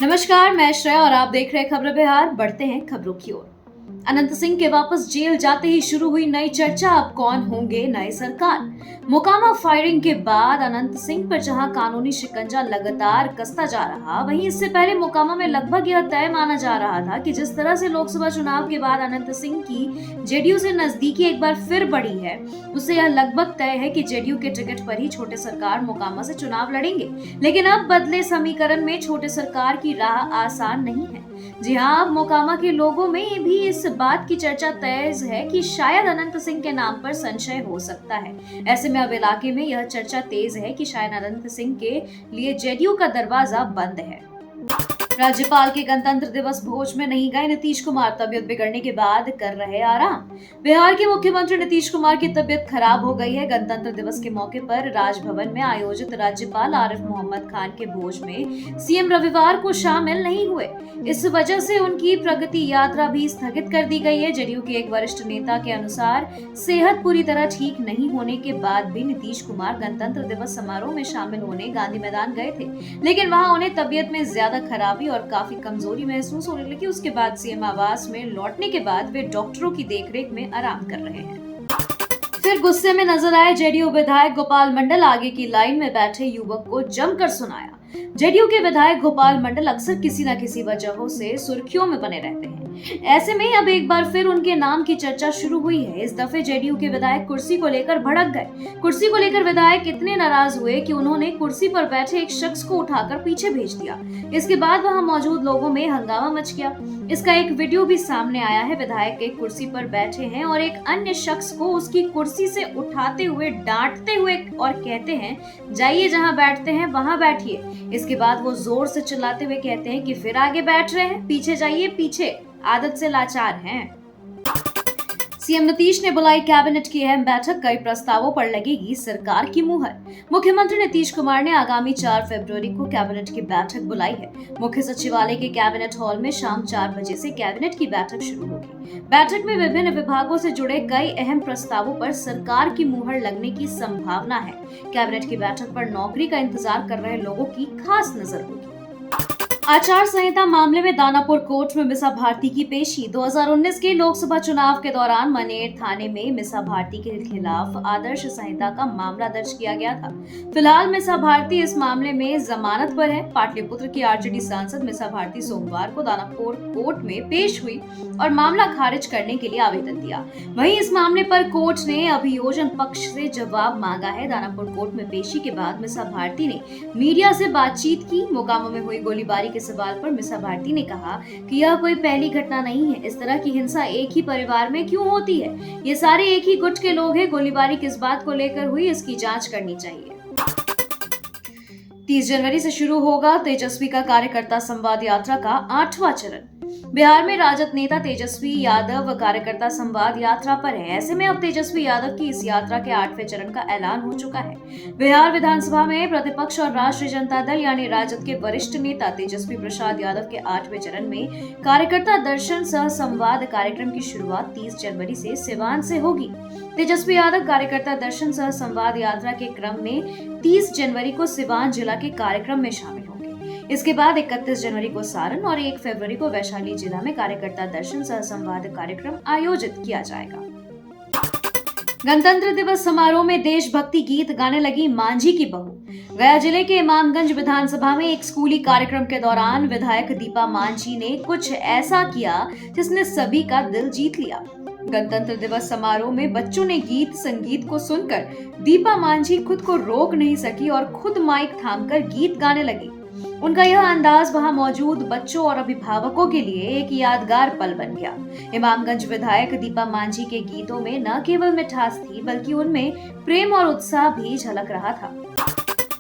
नमस्कार, मैं श्रेया और आप देख रहे हैं खबरें बिहार। बढ़ते हैं खबरों की ओर। अनंत सिंह के वापस जेल जाते ही शुरू हुई नई चर्चा। अब कौन होंगे नए सरकार? मोकामा फायरिंग के बाद अनंत सिंह पर जहां कानूनी शिकंजा लगातार कसता जा रहा, वहीं इससे पहले मोकामा में लगभग यह तय माना जा रहा था कि जिस तरह से लोकसभा चुनाव के बाद अनंत सिंह की जेडीयू से नजदीकी एक बार फिर बढ़ी है, उससे यह लगभग तय है कि जेडीयू के टिकट पर ही छोटे सरकार मोकामा से चुनाव लड़ेंगे। लेकिन अब बदले समीकरण में छोटे सरकार की राह आसान नहीं है। जी हाँ, अब मोकामा के लोगों में भी इस बात की चर्चा तेज है कि शायद अनंत सिंह के नाम पर संशय हो सकता है। ऐसे में अब इलाके में यह चर्चा तेज है कि शायद अनंत सिंह के लिए जेडीयू का दरवाजा बंद है। राज्यपाल के गणतंत्र दिवस भोज में नहीं गए नीतीश कुमार, तबियत बिगड़ने के बाद कर रहे आराम। बिहार के मुख्यमंत्री नीतीश कुमार की तबियत खराब हो गई है। गणतंत्र दिवस के मौके पर राजभवन में आयोजित राज्यपाल आरिफ मोहम्मद खान के भोज में सीएम रविवार को शामिल नहीं हुए। इस वजह से उनकी प्रगति यात्रा भी स्थगित कर दी गई है। जेडीयू के एक वरिष्ठ नेता के अनुसार सेहत पूरी तरह ठीक नहीं होने के बाद भी नीतीश कुमार गणतंत्र दिवस समारोह में शामिल होने गांधी मैदान गए थे, लेकिन वहां उन्हें तबियत में ज्यादा खराबी और काफी कमजोरी महसूस होने लगी। उसके बाद सीएम आवास में लौटने के बाद वे डॉक्टरों की देखरेख में आराम कर रहे हैं। फिर गुस्से में नजर आए जेडीयू विधायक गोपाल मंडल, आगे की लाइन में बैठे युवक को जमकर सुनाया। जेडीयू के विधायक गोपाल मंडल अक्सर किसी न किसी वजहों से सुर्खियों में बने रहते हैं। ऐसे में अब एक बार फिर उनके नाम की चर्चा शुरू हुई है। इस दफे जेडीयू के विधायक कुर्सी को लेकर भड़क गए। कुर्सी को लेकर विधायक इतने नाराज हुए कि उन्होंने कुर्सी पर बैठे एक शख्स को उठाकर पीछे भेज दिया। इसके बाद वहां मौजूद लोगों में हंगामा मच गया। इसका एक वीडियो भी सामने आया है। विधायक एक कुर्सी पर बैठे हैं और एक अन्य शख्स को उसकी कुर्सी से उठाते हुए डांटते हुए और कहते हैं, जाइए जहां बैठते हैं वहां बैठिए। इसके बाद वो जोर से चिल्लाते हुए कहते हैं कि फिर आगे बैठ रहे हैं, पीछे जाइए पीछे, आदत से लाचार हैं। सीएम नीतीश ने बुलाई कैबिनेट की अहम बैठक, कई प्रस्तावों पर लगेगी सरकार की मुहर। मुख्यमंत्री नीतीश कुमार ने आगामी 4 फरवरी को कैबिनेट की बैठक बुलाई है। मुख्य सचिवालय के कैबिनेट हॉल में शाम 4 बजे से कैबिनेट की बैठक शुरू होगी। बैठक में विभिन्न विभागों से जुड़े कई अहम प्रस्तावों पर सरकार की मुहर लगने की संभावना है। कैबिनेट की बैठक पर नौकरी का इंतजार कर रहे लोगों की खास नजर होगी। आचार संहिता मामले में दानापुर कोर्ट में मिसा भारती की पेशी। 2019 के लोकसभा चुनाव के दौरान मनेर थाने में मिसा भारती के खिलाफ आदर्श संहिता का मामला दर्ज किया गया था। फिलहाल मिसा भारती इस मामले में जमानत पर है। पाटलिपुत्र की आरजेडी सांसद मिसा भारती सोमवार को दानापुर कोर्ट में पेश हुई और मामला खारिज करने के लिए आवेदन दिया। वहीं इस मामले पर कोर्ट ने अभियोजन पक्ष से जवाब मांगा है। दानापुर कोर्ट में पेशी के बाद मिसा भारती ने मीडिया से बातचीत की। मोकामा में हुई गोलीबारी के सवाल पर मिसा भारती ने कहा कि यह कोई पहली घटना नहीं है। इस तरह की हिंसा एक ही परिवार में क्यों होती है? ये सारे एक ही गुट के लोग हैं। गोलीबारी किस बात को लेकर हुई, इसकी जांच करनी चाहिए। 30 जनवरी से शुरू होगा तेजस्वी का कार्यकर्ता संवाद यात्रा का 8वां चरण। बिहार में राजद नेता तेजस्वी यादव कार्यकर्ता संवाद यात्रा पर है। ऐसे में अब तेजस्वी यादव की इस यात्रा के 8वें चरण का ऐलान हो चुका है। बिहार विधानसभा में प्रतिपक्ष और राष्ट्रीय जनता दल यानी राजद के वरिष्ठ नेता तेजस्वी प्रसाद यादव के 8वें चरण में कार्यकर्ता दर्शन सह संवाद कार्यक्रम की शुरुआत 30 जनवरी से सिवान से होगी। तेजस्वी यादव कार्यकर्ता दर्शन सह संवाद यात्रा के क्रम में 30 जनवरी को सिवान जिला के कार्यक्रम में शामिल होंगे। इसके बाद 31 जनवरी को सारण और 1 फरवरी को वैशाली जिला में कार्यकर्ता दर्शन सह संवाद कार्यक्रम आयोजित किया जाएगा। गणतंत्र दिवस समारोह में देशभक्ति गीत गाने लगी मांझी की बहू। गया जिले के इमामगंज विधानसभा में एक स्कूली कार्यक्रम के दौरान विधायक दीपा मांझी ने कुछ ऐसा किया जिसने सभी का दिल जीत लिया। गणतंत्र दिवस समारोह में बच्चों ने गीत संगीत को सुनकर दीपा मांझी खुद को रोक नहीं सकी और खुद माइक थामकर गीत गाने लगी। उनका यह अंदाज वहां मौजूद बच्चों और अभिभावकों के लिए एक यादगार पल बन गया। इमामगंज विधायक दीपा मांझी के गीतों में न केवल मिठास थी, बल्कि उनमें प्रेम और उत्साह भी झलक रहा था।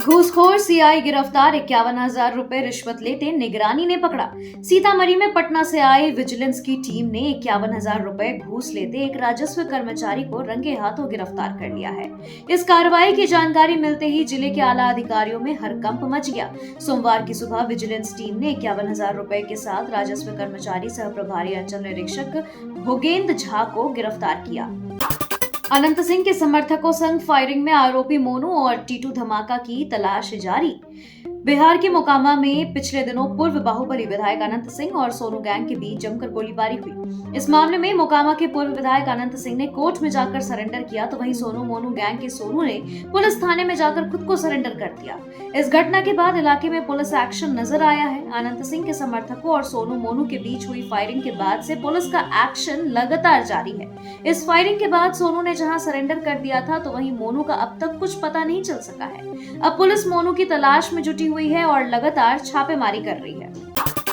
घूसखोर सीआई गिरफ्तार, 51,000 रुपए रिश्वत लेते निगरानी ने पकड़ा। सीतामढ़ी में पटना से आई विजिलेंस की टीम ने 51,000 रुपए घूस लेते एक राजस्व कर्मचारी को रंगे हाथों गिरफ्तार कर लिया है। इस कार्रवाई की जानकारी मिलते ही जिले के आला अधिकारियों में हड़कंप मच गया। सोमवार की सुबह विजिलेंस टीम ने 51,000 रुपए के साथ राजस्व कर्मचारी सह प्रभारी अंचल निरीक्षक भोगेंद्र झा को गिरफ्तार किया। अनंत सिंह के समर्थकों संग फायरिंग में आरोपी मोनू और टीटू धमाका की तलाश जारी। बिहार के मोकामा में पिछले दिनों पूर्व बाहुबली विधायक अनंत सिंह और सोनू गैंग के बीच जमकर गोलीबारी हुई। इस मामले में मोकामा के पूर्व विधायक अनंत सिंह ने कोर्ट में जाकर सरेंडर किया, तो वहीं सोनू मोनू गैंग के सोनू ने पुलिस थाने में जाकर खुद को सरेंडर कर दिया। इस घटना के बाद इलाके में पुलिस एक्शन नजर आया है। अनंत सिंह के समर्थकों और सोनू मोनू के बीच हुई फायरिंग के बाद से पुलिस का एक्शन लगातार जारी है। इस फायरिंग के बाद सोनू ने जहां सरेंडर कर दिया था, तो वहीं मोनू का अब तक कुछ पता नहीं चल सका है। अब पुलिस मोनू की तलाश में जुटी हुई है और लगातार छापेमारी कर रही है।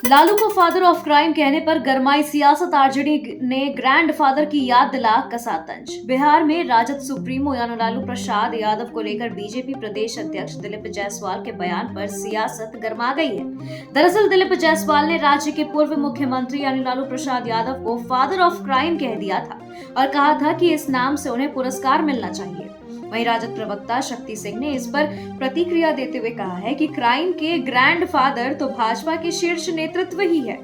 लालू को फादर ऑफ क्राइम कहने पर गरमाई सियासत, आरजेडी ने ग्रैंड फादर की याद दिला कसा तंज। बिहार में राजद सुप्रीमो यानी लालू प्रसाद यादव को लेकर बीजेपी प्रदेश अध्यक्ष दिलीप जायसवाल के बयान पर सियासत गरमा गई है। दरअसल दिलीप जायसवाल ने राज्य के पूर्व मुख्यमंत्री यानी लालू प्रसाद यादव को फादर ऑफ क्राइम कह दिया था और कहा था कि इस नाम से उन्हें पुरस्कार मिलना चाहिए। वहीं राजद प्रवक्ता शक्ति सिंह ने इस पर प्रतिक्रिया देते हुए कहा है कि क्राइम के ग्रैंड फादर तो भाजपा के शीर्ष नेतृत्व ही है।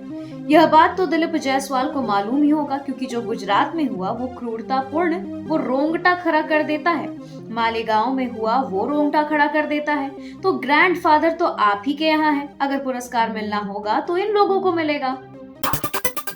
यह बात तो दिलीप जायसवाल को मालूम ही होगा, क्योंकि जो गुजरात में हुआ वो क्रूरतापूर्ण, वो रोंगटा खड़ा कर देता है। मालेगांव में हुआ वो रोंगटा खड़ा कर देता है। तो ग्रैंड फादर तो आप ही के यहाँ है। अगर पुरस्कार मिलना होगा तो इन लोगों को मिलेगा।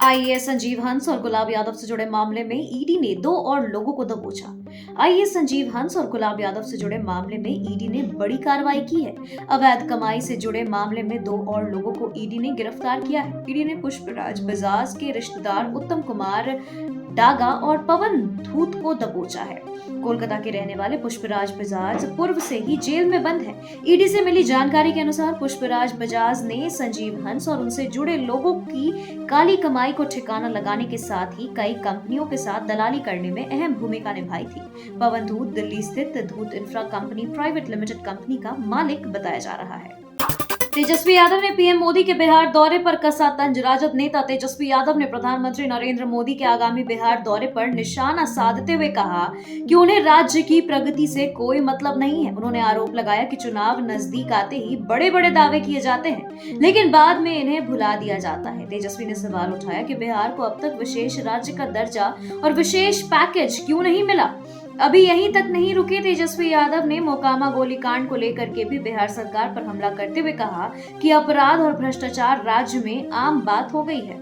आईएएस संजीव हंस और गुलाब यादव से जुड़े मामले में ईडी ने 2 और लोगों को दबोचा। आईएएस संजीव हंस और गुलाब यादव से जुड़े मामले में ईडी ने बड़ी कार्रवाई की है। अवैध कमाई से जुड़े मामले में 2 और लोगों को ईडी ने गिरफ्तार किया है। ईडी ने पुष्पराज बजाज के रिश्तेदार उत्तम कुमार डागा और पवन धूत को दबोचा है। कोलकाता के रहने वाले पुष्पराज बजाज पूर्व से ही जेल में बंद है। ईडी से मिली जानकारी के अनुसार पुष्पराज बजाज ने संजीव हंस और उनसे जुड़े लोगों की काली कमाई को ठिकाना लगाने के साथ ही कई कंपनियों के साथ दलाली करने में अहम भूमिका निभाई थी। पवन धूत दिल्ली स्थित धूत infra company private limited company का मालिक बताया जा रहा है। तेजस्वी यादव ने पीएम मोदी के बिहार दौरे पर कसा तंज। राजद नेता तेजस्वी यादव ने प्रधानमंत्री नरेंद्र मोदी के आगामी बिहार दौरे पर निशाना साधते हुए कहा कि उन्हें राज्य की प्रगति से कोई मतलब नहीं है। उन्होंने आरोप लगाया कि चुनाव नजदीक आते ही बड़े बड़े दावे किए जाते हैं, लेकिन बाद में इन्हें भुला दिया जाता है। तेजस्वी ने सवाल उठाया कि बिहार को अब तक विशेष राज्य का दर्जा और विशेष पैकेज क्यों नहीं मिला। अभी यहीं तक नहीं रुके तेजस्वी यादव ने मोकामा गोलीकांड को लेकर के भी बिहार सरकार पर हमला करते हुए कहा कि अपराध और भ्रष्टाचार राज्य में आम बात हो गई है।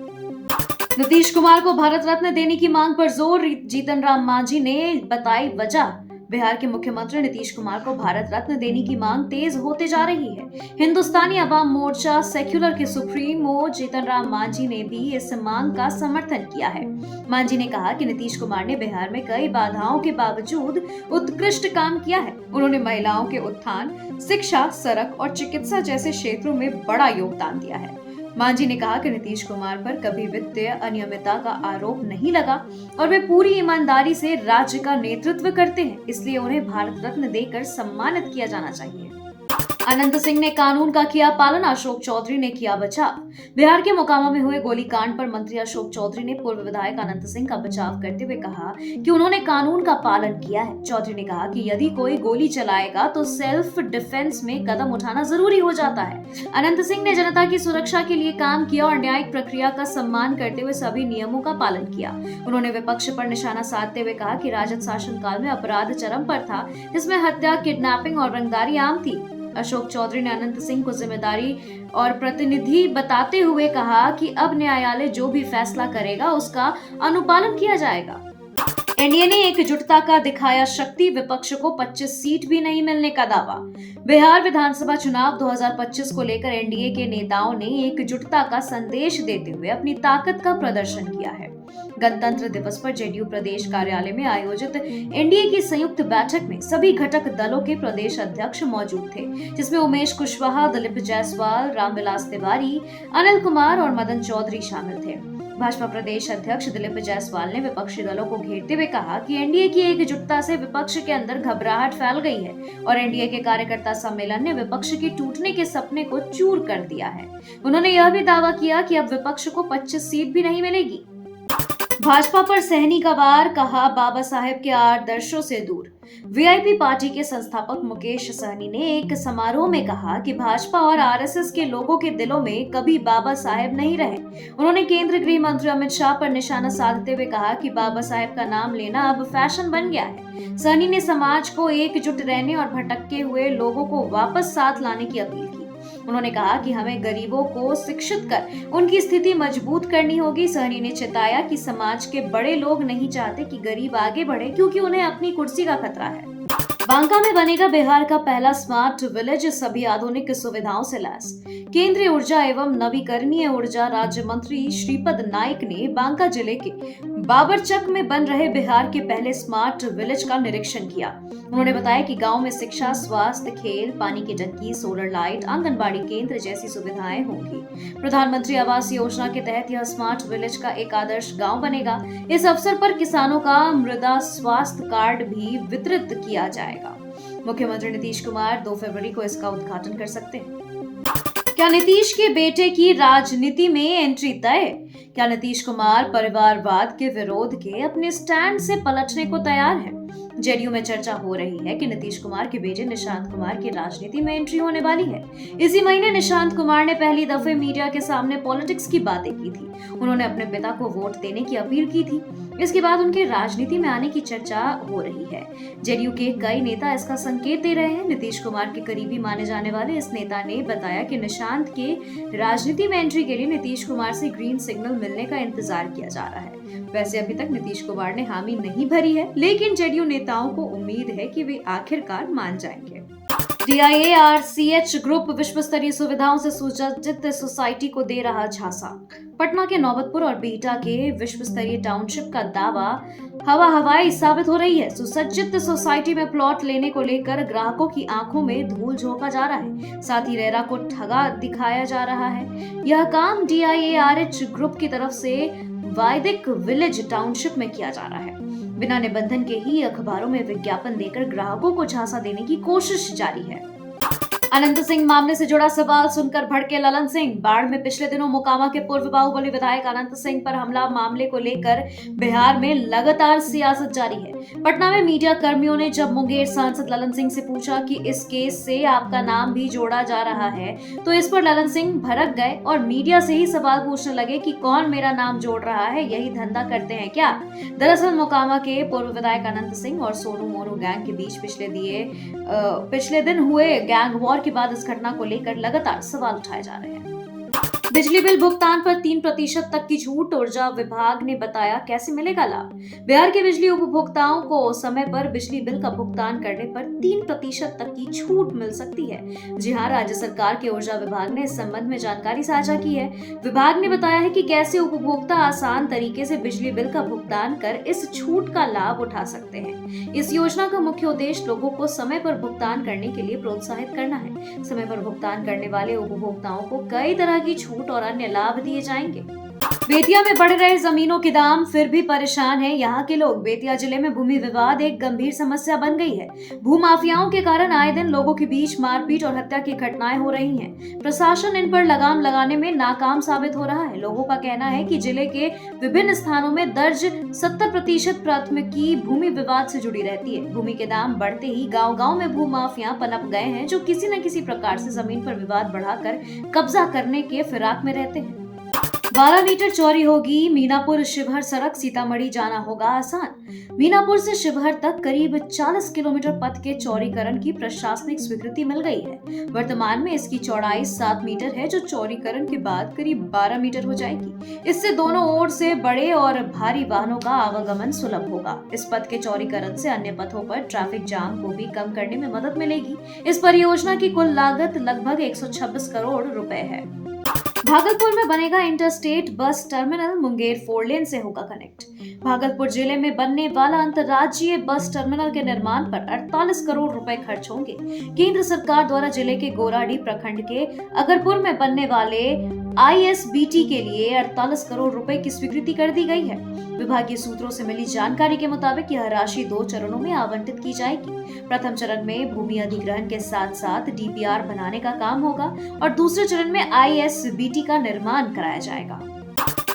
नीतीश कुमार को भारत रत्न देने की मांग पर जोर, जीतन राम मांझी ने बताई वजह। बिहार के मुख्यमंत्री नीतीश कुमार को भारत रत्न देने की मांग तेज होते जा रही है। हिंदुस्तानी अवाम मोर्चा सेक्युलर के सुप्रीमो जीतन राम मांझी ने भी इस मांग का समर्थन किया है। मांझी ने कहा कि नीतीश कुमार ने बिहार में कई बाधाओं के बावजूद उत्कृष्ट काम किया है। उन्होंने महिलाओं के उत्थान, शिक्षा, सड़क और चिकित्सा जैसे क्षेत्रों में बड़ा योगदान दिया है। मांझी ने कहा कि नीतीश कुमार पर कभी वित्तीय अनियमितता का आरोप नहीं लगा और वे पूरी ईमानदारी से राज्य का नेतृत्व करते हैं, इसलिए उन्हें भारत रत्न देकर सम्मानित किया जाना चाहिए। अनंत सिंह ने कानून का किया पालन, अशोक चौधरी ने किया बचाव। बिहार के मोकामा में हुए गोलीकांड पर मंत्री अशोक चौधरी ने पूर्व विधायक अनंत सिंह का बचाव करते हुए कहा कि उन्होंने कानून का पालन किया है। चौधरी ने कहा कि यदि कोई गोली चलाएगा तो सेल्फ डिफेंस में कदम उठाना जरूरी हो जाता है। अनंत सिंह ने जनता की सुरक्षा के लिए काम किया और न्यायिक प्रक्रिया का सम्मान करते हुए सभी नियमों का पालन किया। उन्होंने विपक्ष पर निशाना साधते हुए कहा कि राजद शासनकाल में अपराध चरम पर था, जिसमें हत्या, किडनैपिंग और रंगदारी आम थी। अशोक चौधरी ने अनंत सिंह को जिम्मेदारी और प्रतिनिधि बताते हुए कहा कि अब न्यायालय जो भी फैसला करेगा उसका अनुपालन किया जाएगा। एनडीए ने एकजुटता का दिखाया शक्ति, विपक्ष को 25 सीट भी नहीं मिलने का दावा। बिहार विधानसभा चुनाव 2025 को लेकर एनडीए के नेताओं ने एकजुटता का संदेश देते हुए अपनी ताकत का प्रदर्शन किया है। गणतंत्र दिवस पर जेडीयू प्रदेश कार्यालय में आयोजित एनडीए की संयुक्त बैठक में सभी घटक दलों के प्रदेश अध्यक्ष मौजूद थे, जिसमें उमेश कुशवाहा, दिलीप जायसवाल, रामविलास तिवारी, अनिल कुमार और मदन चौधरी शामिल थे। भाजपा प्रदेश अध्यक्ष दिलीप जायसवाल ने विपक्षी दलों को घेरते हुए कहा कि एनडीए की एकजुटता से विपक्ष के अंदर घबराहट फैल गई है और एनडीए के कार्यकर्ता सम्मेलन ने विपक्ष के टूटने के सपने को चूर कर दिया है। उन्होंने यह भी दावा किया कि अब विपक्ष को 25 सीट भी नहीं मिलेगी। भाजपा पर सहनी का वार, कहा बाबा साहेब के आदर्शों से दूर। वीआईपी पार्टी के संस्थापक मुकेश सहनी ने एक समारोह में कहा कि भाजपा और आरएसएस के लोगों के दिलों में कभी बाबा साहेब नहीं रहे। उन्होंने केंद्रीय गृह मंत्री अमित शाह पर निशाना साधते हुए कहा कि बाबा साहेब का नाम लेना अब फैशन बन गया है। सहनी ने समाज को एकजुट रहने और भटके हुए लोगों को वापस साथ लाने की अपील की। उन्होंने कहा कि हमें गरीबों को शिक्षित कर उनकी स्थिति मजबूत करनी होगी। सहनी ने चेताया कि समाज के बड़े लोग नहीं चाहते कि गरीब आगे बढ़े, क्योंकि उन्हें अपनी कुर्सी का खतरा है। बांका में बनेगा बिहार का पहला स्मार्ट विलेज, सभी आधुनिक सुविधाओं से लैस। केंद्रीय ऊर्जा एवं नवीकरणीय ऊर्जा राज्य मंत्री श्रीपद नाइक ने बांका जिले के बाबरचक में बन रहे बिहार के पहले स्मार्ट विलेज का निरीक्षण किया। उन्होंने बताया कि गांव में शिक्षा, स्वास्थ्य, खेल, पानी की टंकी, सोलर लाइट, आंगनबाड़ी केंद्र जैसी सुविधाएं होंगी। प्रधानमंत्री आवास योजना के तहत यह स्मार्ट विलेज का एक आदर्श गांव बनेगा। इस अवसर पर किसानों का मृदा स्वास्थ्य कार्ड भी वितरित किया जाएगा। मुख्यमंत्री नीतीश कुमार 2 फरवरी को इसका उद्घाटन कर सकते हैं। क्या नीतीश के बेटे की राजनीति में एंट्री तय? क्या नीतीश कुमार परिवारवाद के विरोध के अपने स्टैंड से पलटने को तैयार है? जेडीयू में चर्चा हो रही है कि नीतीश कुमार के बेटे निशांत कुमार की राजनीति में एंट्री होने वाली है। इसी महीने निशांत कुमार ने पहली दफे मीडिया के सामने पॉलिटिक्स की बातें की थी। उन्होंने अपने पिता को वोट देने की अपील की थी। इसके बाद उनके राजनीति में आने की चर्चा हो रही है। जेडीयू के कई नेता इसका संकेत दे रहे हैं। नीतीश कुमार के करीबी माने जाने वाले इस नेता ने बताया कि निशांत के राजनीति में एंट्री के लिए नीतीश कुमार से ग्रीन सिग्नल मिलने का इंतजार किया जा रहा है। वैसे अभी तक नीतीश कुमार ने हामी नहीं भरी है, लेकिन जेडीयू नेताओं को उम्मीद है कि वे आखिरकार मान जाएंगे। DIARCH ग्रुप विश्व स्तरीय सुविधाओं से सुसज्जित सोसाइटी को दे रहा झांसा। पटना के नौबतपुर और बिहटा के विश्व स्तरीय टाउनशिप का दावा हवाई साबित हो रही है। सुसज्जित सोसाइटी में प्लॉट लेने को लेकर ग्राहकों की आंखों में धूल झोंका जा रहा है, साथ ही रेरा को ठगा दिखाया जा रहा है। यह काम DIARCH ग्रुप की तरफ से वैदिक विलेज टाउनशिप में किया जा रहा है। बिना निबंधन के ही अखबारों में विज्ञापन देकर ग्राहकों को झांसा देने की कोशिश जारी है। अनंत सिंह मामले से जुड़ा सवाल सुनकर भड़के ललन सिंह। बाढ़ में पिछले दिनों मोकामा के पूर्व बाहुबली विधायक अनंत सिंह पर हमला मामले को लेकर बिहार में लगातार सियासत जारी है। पटना में मीडिया कर्मियों ने जब मुंगेर सांसद ललन सिंह से पूछा कि इस केस से आपका नाम भी जोड़ा जा रहा है, तो इस पर ललन सिंह भड़क गए और मीडिया से ही सवाल पूछने लगे कि कौन मेरा नाम जोड़ रहा है, यही धंधा करते हैं क्या? दरअसल मोकामा के पूर्व विधायक अनंत सिंह और सोनू मोनू गैंग के बीच पिछले दिन हुए गैंग वॉर के बाद इस घटना को लेकर लगातार सवाल उठाए जा रहे हैं। बिजली बिल भुगतान पर 3% तक की छूट, ऊर्जा विभाग ने बताया कैसे मिलेगा लाभ। बिहार के बिजली उपभोक्ताओं को समय पर बिजली बिल का भुगतान करने पर 3% तक की छूट मिल सकती है। जी हां, राज्य सरकार के ऊर्जा विभाग ने इस संबंध में जानकारी साझा की है। विभाग ने बताया है कि कैसे उपभोक्ता आसान तरीके से बिजली बिल का भुगतान कर इस छूट का लाभ उठा सकते हैं। इस योजना का मुख्य उद्देश्य लोगों को समय पर भुगतान करने के लिए प्रोत्साहित करना है। समय पर भुगतान करने वाले उपभोक्ताओं को कई तरह की छूट और अन्य लाभ दिए जाएंगे। बेतिया में बढ़ रहे जमीनों के दाम, फिर भी परेशान हैं यहाँ के लोग। बेतिया जिले में भूमि विवाद एक गंभीर समस्या बन गई है। भूमाफियाओं के कारण आए दिन लोगों के बीच मारपीट और हत्या की घटनाएं हो रही हैं। प्रशासन इन पर लगाम लगाने में नाकाम साबित हो रहा है। लोगों का कहना है कि जिले के विभिन्न स्थानों में दर्ज 70% प्राथमिकी भूमि विवाद से जुड़ी रहती है। भूमि के दाम बढ़ते ही गाँव-गाँव में भूमाफिया पनप गए हैं, जो किसी न किसी प्रकार से जमीन पर विवाद बढ़ाकर कब्जा करने के फिराक में रहते हैं। 12 मीटर चौड़ी होगी मीनापुर शिवहर सड़क, सीतामढ़ी जाना होगा आसान। मीनापुर से शिवहर तक करीब 40 किलोमीटर पथ के चौड़ीकरण की प्रशासनिक स्वीकृति मिल गई है। वर्तमान में इसकी चौड़ाई 7 मीटर है, जो चौड़ीकरण के बाद करीब 12 मीटर हो जाएगी। इससे दोनों ओर से बड़े और भारी वाहनों का आवागमन सुलभ होगा। इस पथ के चौड़ीकरण से अन्य पथों पर ट्रैफिक जाम को भी कम करने में मदद मिलेगी। इस परियोजना की कुल लागत लगभग 126 करोड़ रुपए है। भागलपुर में बनेगा इंटरस्टेट बस टर्मिनल, मुंगेर 4 लेन से होगा कनेक्ट। भागलपुर जिले में बनने वाला अंतर्राज्यीय बस टर्मिनल के निर्माण पर 48 करोड़ रुपए खर्च होंगे। केंद्र सरकार द्वारा जिले के गोराडीह प्रखंड के अगरपुर में बनने वाले ISBT के लिए 48 करोड़ रुपए की स्वीकृति कर दी गई है। विभागीय सूत्रों से मिली जानकारी के मुताबिक यह राशि 2 चरणों में आवंटित की जाएगी। प्रथम चरण में भूमि अधिग्रहण के साथ साथ DPR बनाने का काम होगा और दूसरे चरण में ISBT का निर्माण कराया जाएगा।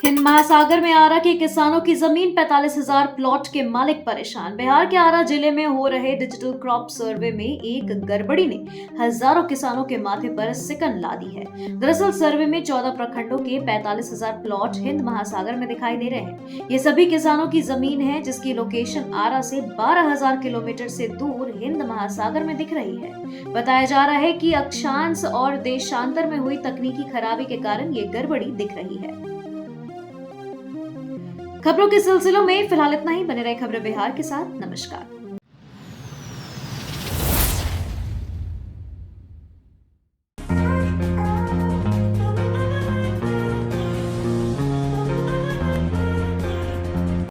हिंद महासागर में आरा के किसानों की जमीन 45,000 प्लॉट के मालिक परेशान। बिहार के आरा जिले में हो रहे डिजिटल क्रॉप सर्वे में एक गड़बड़ी ने हजारों किसानों के माथे पर सिकन ला दी है। दरअसल सर्वे में 14 प्रखंडों के 45,000 प्लॉट हिंद महासागर में दिखाई दे रहे हैं। ये सभी किसानों की जमीन है जिसकी लोकेशन आरा से 12,000 किलोमीटर से दूर हिंद महासागर में दिख रही है। बताया जा रहा है कि अक्षांश और देशांतर में हुई तकनीकी खराबी के कारण ये गड़बड़ी दिख रही है। खबरों के सिलसिलों में फिलहाल इतना ही। बने रहे खबरें बिहार के साथ। नमस्कार।